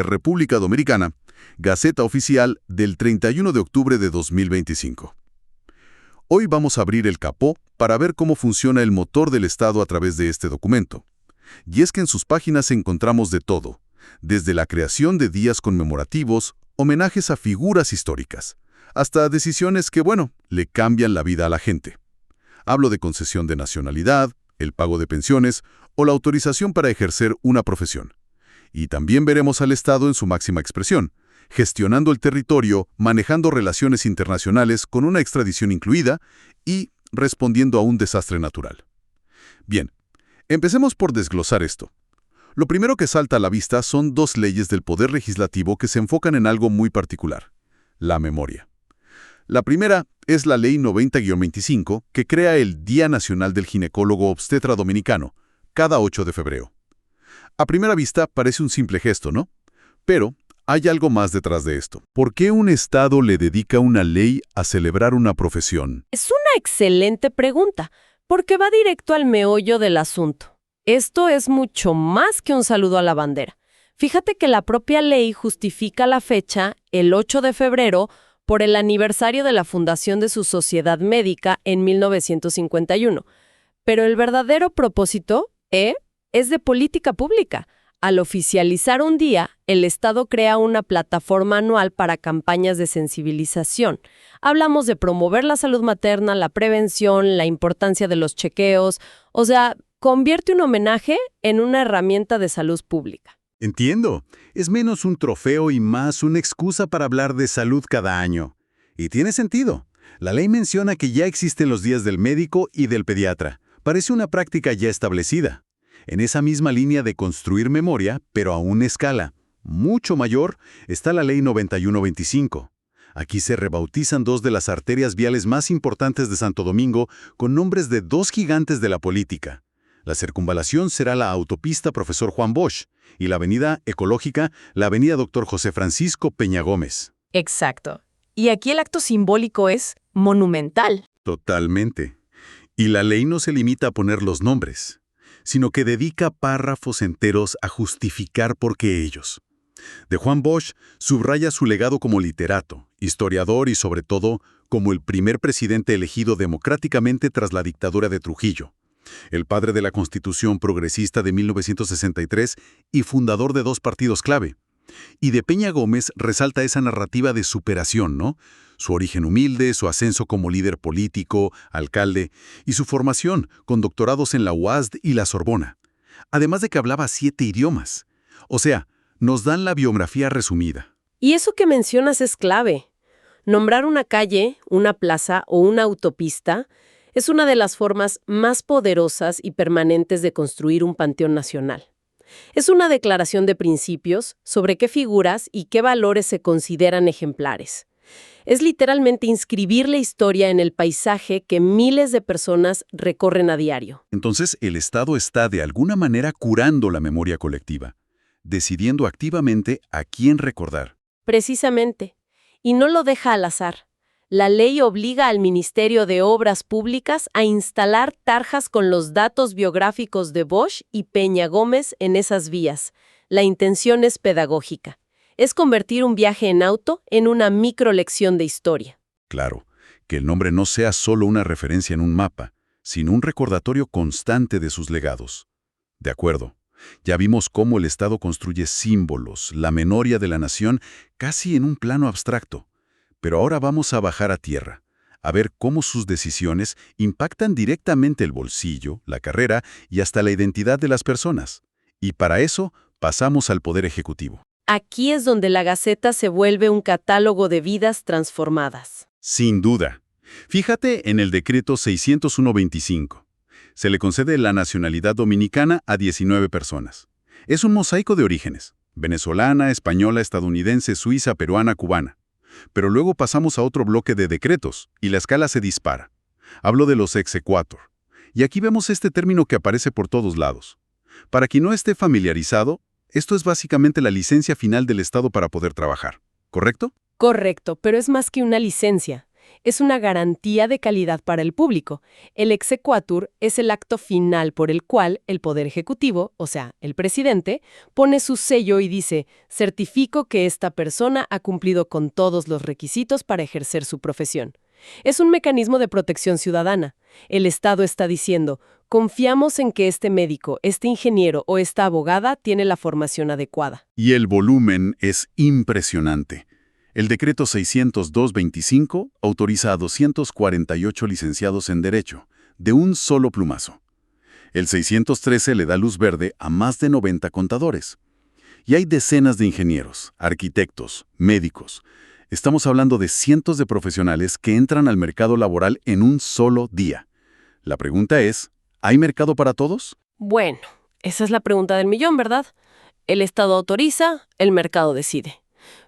República Dominicana, Gaceta Oficial del 31 de octubre de 2025. Hoy vamos a abrir el capó para ver cómo funciona el motor del Estado a través de este documento. Y es que en sus páginas encontramos de todo, desde la creación de días conmemorativos, homenajes a figuras históricas, hasta decisiones que, le cambian la vida a la gente. Hablo de concesión de nacionalidad, el pago de pensiones o la autorización para ejercer una profesión. Y también veremos al Estado en su máxima expresión, gestionando el territorio, manejando relaciones internacionales con una extradición incluida y respondiendo a un desastre natural. Bien, empecemos por desglosar esto. Lo primero que salta a la vista son dos leyes del Poder Legislativo que se enfocan en algo muy particular: la memoria. La primera es la Ley 90-25, que crea el Día Nacional del Ginecólogo Obstetra Dominicano, cada 8 de febrero. A primera vista parece un simple gesto, ¿no? Pero hay algo más detrás de esto. ¿Por qué un Estado le dedica una ley a celebrar una profesión? Es una excelente pregunta, porque va directo al meollo del asunto. Esto es mucho más que un saludo a la bandera. Fíjate que la propia ley justifica la fecha, el 8 de febrero, por el aniversario de la fundación de su sociedad médica en 1951. Pero el verdadero propósito, es de política pública. Al oficializar un día, el Estado crea una plataforma anual para campañas de sensibilización. Hablamos de promover la salud materna, la prevención, la importancia de los chequeos. O sea, convierte un homenaje en una herramienta de salud pública. Entiendo. Es menos un trofeo y más una excusa para hablar de salud cada año. Y tiene sentido. La ley menciona que ya existen los días del médico y del pediatra. Parece una práctica ya establecida. En esa misma línea de construir memoria, pero a una escala mucho mayor, está la Ley 91-25. Aquí se rebautizan dos de las arterias viales más importantes de Santo Domingo con nombres de dos gigantes de la política. La circunvalación será la autopista Profesor Juan Bosch y la avenida ecológica, la avenida Dr. José Francisco Peña Gómez. Exacto. Y aquí el acto simbólico es monumental. Totalmente. Y la ley no se limita a poner los nombres, sino que dedica párrafos enteros a justificar por qué ellos. De Juan Bosch subraya su legado como literato, historiador y sobre todo como el primer presidente elegido democráticamente tras la dictadura de Trujillo, el padre de la Constitución progresista de 1963 y fundador de dos partidos clave. Y de Peña Gómez resalta esa narrativa de superación, ¿no? Su origen humilde, su ascenso como líder político, alcalde, y su formación con doctorados en la UASD y la Sorbona. Además de que hablaba 7 idiomas. O sea, nos dan la biografía resumida. Y eso que mencionas es clave. Nombrar una calle, una plaza o una autopista es una de las formas más poderosas y permanentes de construir un panteón nacional. Es una declaración de principios sobre qué figuras y qué valores se consideran ejemplares. Es literalmente inscribir la historia en el paisaje que miles de personas recorren a diario. Entonces, el Estado está de alguna manera curando la memoria colectiva, decidiendo activamente a quién recordar. Precisamente. Y no lo deja al azar. La ley obliga al Ministerio de Obras Públicas a instalar tarjas con los datos biográficos de Bosch y Peña Gómez en esas vías. La intención es pedagógica. Es convertir un viaje en auto en una microlección de historia. Claro, que el nombre no sea solo una referencia en un mapa, sino un recordatorio constante de sus legados. De acuerdo. Ya vimos cómo el Estado construye símbolos, la memoria de la nación, casi en un plano abstracto. Pero ahora vamos a bajar a tierra, a ver cómo sus decisiones impactan directamente el bolsillo, la carrera y hasta la identidad de las personas. Y para eso pasamos al Poder Ejecutivo. Aquí es donde la Gaceta se vuelve un catálogo de vidas transformadas. Sin duda. Fíjate en el decreto 601-25. Se le concede la nacionalidad dominicana a 19 personas. Es un mosaico de orígenes: venezolana, española, estadounidense, suiza, peruana, cubana. Pero luego pasamos a otro bloque de decretos, y la escala se dispara. Hablo de los exequatur. Y aquí vemos este término que aparece por todos lados. Para quien no esté familiarizado, esto es básicamente la licencia final del Estado para poder trabajar, ¿correcto? Correcto, pero es más que una licencia. Es una garantía de calidad para el público. El exequatur es el acto final por el cual el Poder Ejecutivo, o sea, el presidente, pone su sello y dice: certifico que esta persona ha cumplido con todos los requisitos para ejercer su profesión. Es un mecanismo de protección ciudadana. El Estado está diciendo: confiamos en que este médico, este ingeniero o esta abogada tiene la formación adecuada. Y el volumen es impresionante. El decreto 602-25 autoriza a 248 licenciados en Derecho, de un solo plumazo. El 613 le da luz verde a más de 90 contadores. Y hay decenas de ingenieros, arquitectos, médicos. Estamos hablando de cientos de profesionales que entran al mercado laboral en un solo día. La pregunta es, ¿hay mercado para todos? Bueno, esa es la pregunta del millón, ¿verdad? El Estado autoriza, el mercado decide.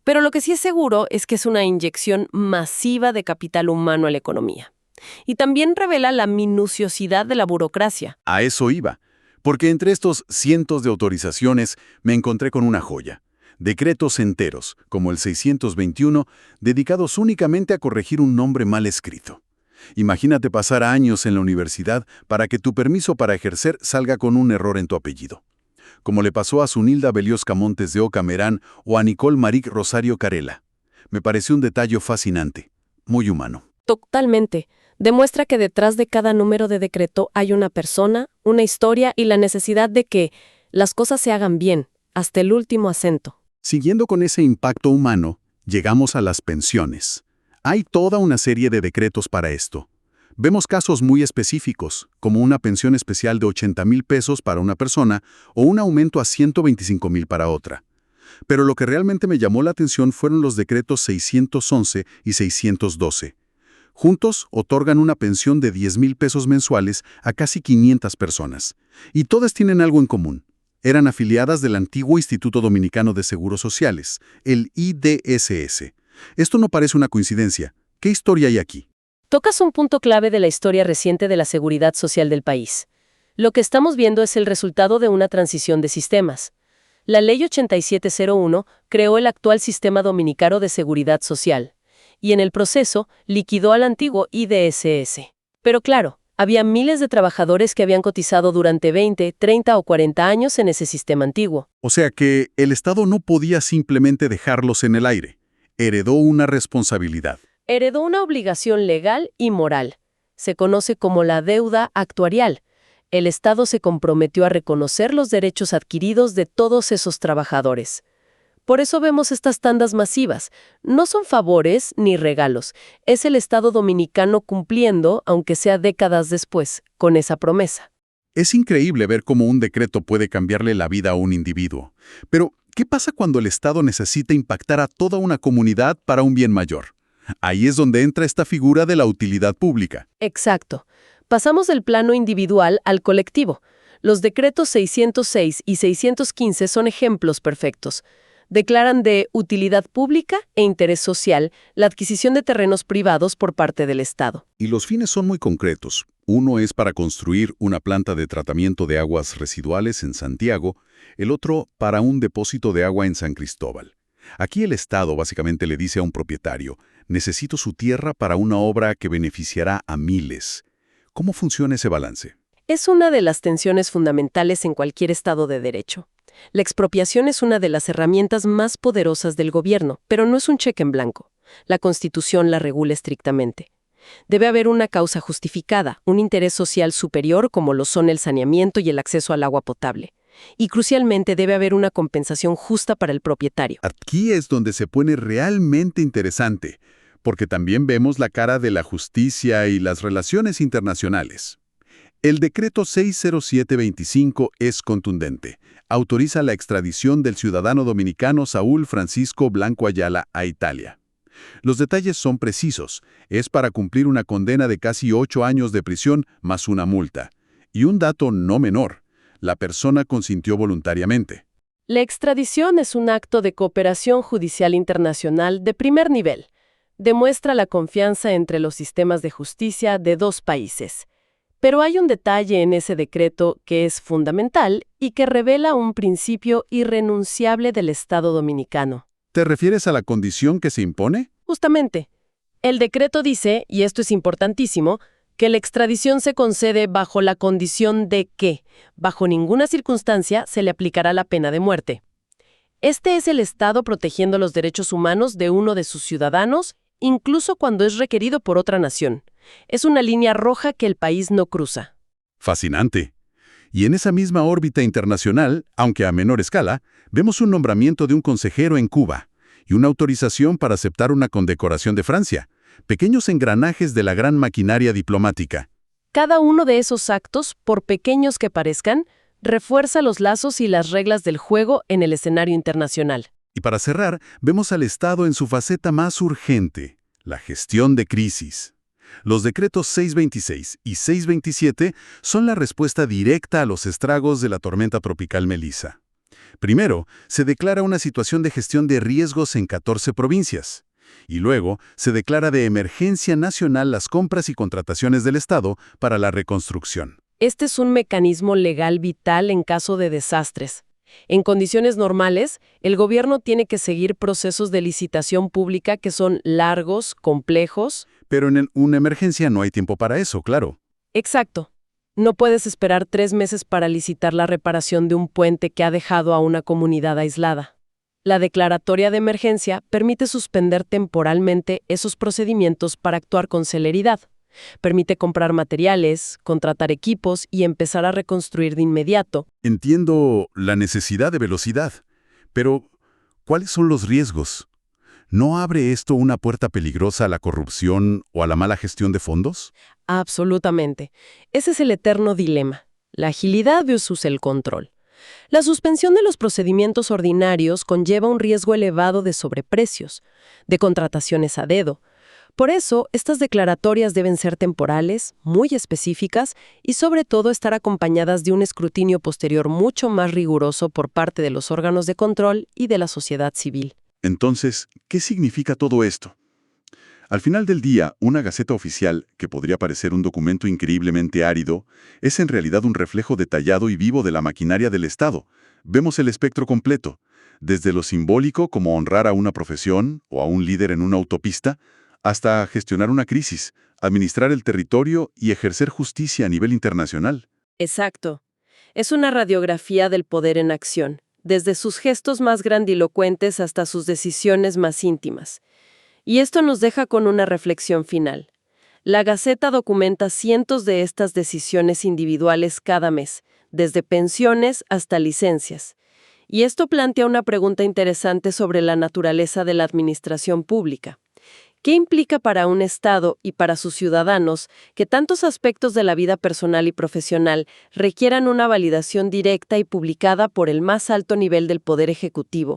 Pero lo que sí es seguro es que es una inyección masiva de capital humano a la economía. Y también revela la minuciosidad de la burocracia. A eso iba, porque entre estos cientos de autorizaciones me encontré con una joya. Decretos enteros, como el 621, dedicados únicamente a corregir un nombre mal escrito. Imagínate pasar años en la universidad para que tu permiso para ejercer salga con un error en tu apellido. Como le pasó a Zunilda Beliosca Montes de Oca Merán o a Nicole Maric Rosario Carela. Me pareció un detalle fascinante, muy humano. Totalmente. Demuestra que detrás de cada número de decreto hay una persona, una historia y la necesidad de que las cosas se hagan bien, hasta el último acento. Siguiendo con ese impacto humano, llegamos a las pensiones. Hay toda una serie de decretos para esto. Vemos casos muy específicos, como una pensión especial de 80,000 pesos para una persona o un aumento a 125,000 para otra. Pero lo que realmente me llamó la atención fueron los decretos 611 y 612. Juntos otorgan una pensión de 10,000 pesos mensuales a casi 500 personas. Y todas tienen algo en común. Eran afiliadas del antiguo Instituto Dominicano de Seguros Sociales, el IDSS. Esto no parece una coincidencia. ¿Qué historia hay aquí? Tocas un punto clave de la historia reciente de la seguridad social del país. Lo que estamos viendo es el resultado de una transición de sistemas. La Ley 8701 creó el actual Sistema Dominicano de Seguridad Social, y en el proceso liquidó al antiguo IDSS. Pero claro, había miles de trabajadores que habían cotizado durante 20, 30 o 40 años en ese sistema antiguo. O sea que el Estado no podía simplemente dejarlos en el aire. Heredó una responsabilidad. Heredó una obligación legal y moral. Se conoce como la deuda actuarial. El Estado se comprometió a reconocer los derechos adquiridos de todos esos trabajadores. Por eso vemos estas tandas masivas. No son favores ni regalos. Es el Estado dominicano cumpliendo, aunque sea décadas después, con esa promesa. Es increíble ver cómo un decreto puede cambiarle la vida a un individuo. Pero, ¿qué pasa cuando el Estado necesita impactar a toda una comunidad para un bien mayor? Ahí es donde entra esta figura de la utilidad pública. Exacto. Pasamos del plano individual al colectivo. Los decretos 606 y 615 son ejemplos perfectos. Declaran de utilidad pública e interés social la adquisición de terrenos privados por parte del Estado. Y los fines son muy concretos. Uno es para construir una planta de tratamiento de aguas residuales en Santiago, el otro para un depósito de agua en San Cristóbal. Aquí el Estado básicamente le dice a un propietario: necesito su tierra para una obra que beneficiará a miles. ¿Cómo funciona ese balance? Es una de las tensiones fundamentales en cualquier Estado de Derecho. La expropiación es una de las herramientas más poderosas del gobierno, pero no es un cheque en blanco. La Constitución la regula estrictamente. Debe haber una causa justificada, un interés social superior como lo son el saneamiento y el acceso al agua potable. Y crucialmente debe haber una compensación justa para el propietario. Aquí es donde se pone realmente interesante, porque también vemos la cara de la justicia y las relaciones internacionales. El decreto 60725 es contundente. Autoriza la extradición del ciudadano dominicano Saúl Francisco Blanco Ayala a Italia. Los detalles son precisos. Es para cumplir una condena de casi 8 años de prisión más una multa. Y un dato no menor: la persona consintió voluntariamente. La extradición es un acto de cooperación judicial internacional de primer nivel. Demuestra la confianza entre los sistemas de justicia de dos países. Pero hay un detalle en ese decreto que es fundamental y que revela un principio irrenunciable del Estado dominicano. ¿Te refieres a la condición que se impone? Justamente, El decreto dice, y esto es importantísimo, que la extradición se concede bajo la condición de que, bajo ninguna circunstancia, se le aplicará la pena de muerte. Este es el Estado protegiendo los derechos humanos de uno de sus ciudadanos, incluso cuando es requerido por otra nación. Es una línea roja que el país no cruza. Fascinante. Y en esa misma órbita internacional, aunque a menor escala, vemos un nombramiento de un consejero en Cuba y una autorización para aceptar una condecoración de Francia, pequeños engranajes de la gran maquinaria diplomática. Cada uno de esos actos, por pequeños que parezcan, refuerza los lazos y las reglas del juego en el escenario internacional. Y para cerrar, vemos al Estado en su faceta más urgente, la gestión de crisis. Los decretos 626 y 627 son la respuesta directa a los estragos de la tormenta tropical Melissa. Primero, se declara una situación de gestión de riesgos en 14 provincias. Y luego, se declara de emergencia nacional las compras y contrataciones del Estado para la reconstrucción. Este es un mecanismo legal vital en caso de desastres. En condiciones normales, el gobierno tiene que seguir procesos de licitación pública que son largos, complejos. Pero en una emergencia no hay tiempo para eso, claro. Exacto. No puedes esperar 3 meses para licitar la reparación de un puente que ha dejado a una comunidad aislada. La declaratoria de emergencia permite suspender temporalmente esos procedimientos para actuar con celeridad. Permite comprar materiales, contratar equipos y empezar a reconstruir de inmediato. Entiendo la necesidad de velocidad, pero ¿cuáles son los riesgos? ¿No abre esto una puerta peligrosa a la corrupción o a la mala gestión de fondos? Absolutamente. Ese es el eterno dilema. La agilidad versus el control. La suspensión de los procedimientos ordinarios conlleva un riesgo elevado de sobreprecios, de contrataciones a dedo. Por eso, estas declaratorias deben ser temporales, muy específicas y sobre todo estar acompañadas de un escrutinio posterior mucho más riguroso por parte de los órganos de control y de la sociedad civil. Entonces, ¿qué significa todo esto? Al final del día, una gaceta oficial, que podría parecer un documento increíblemente árido, es en realidad un reflejo detallado y vivo de la maquinaria del Estado. Vemos el espectro completo, desde lo simbólico como honrar a una profesión o a un líder en una autopista, hasta gestionar una crisis, administrar el territorio y ejercer justicia a nivel internacional. Exacto. Es una radiografía del poder en acción, desde sus gestos más grandilocuentes hasta sus decisiones más íntimas. Y esto nos deja con una reflexión final. La Gaceta documenta cientos de estas decisiones individuales cada mes, desde pensiones hasta licencias. Y esto plantea una pregunta interesante sobre la naturaleza de la administración pública. ¿Qué implica para un Estado y para sus ciudadanos que tantos aspectos de la vida personal y profesional requieran una validación directa y publicada por el más alto nivel del Poder Ejecutivo?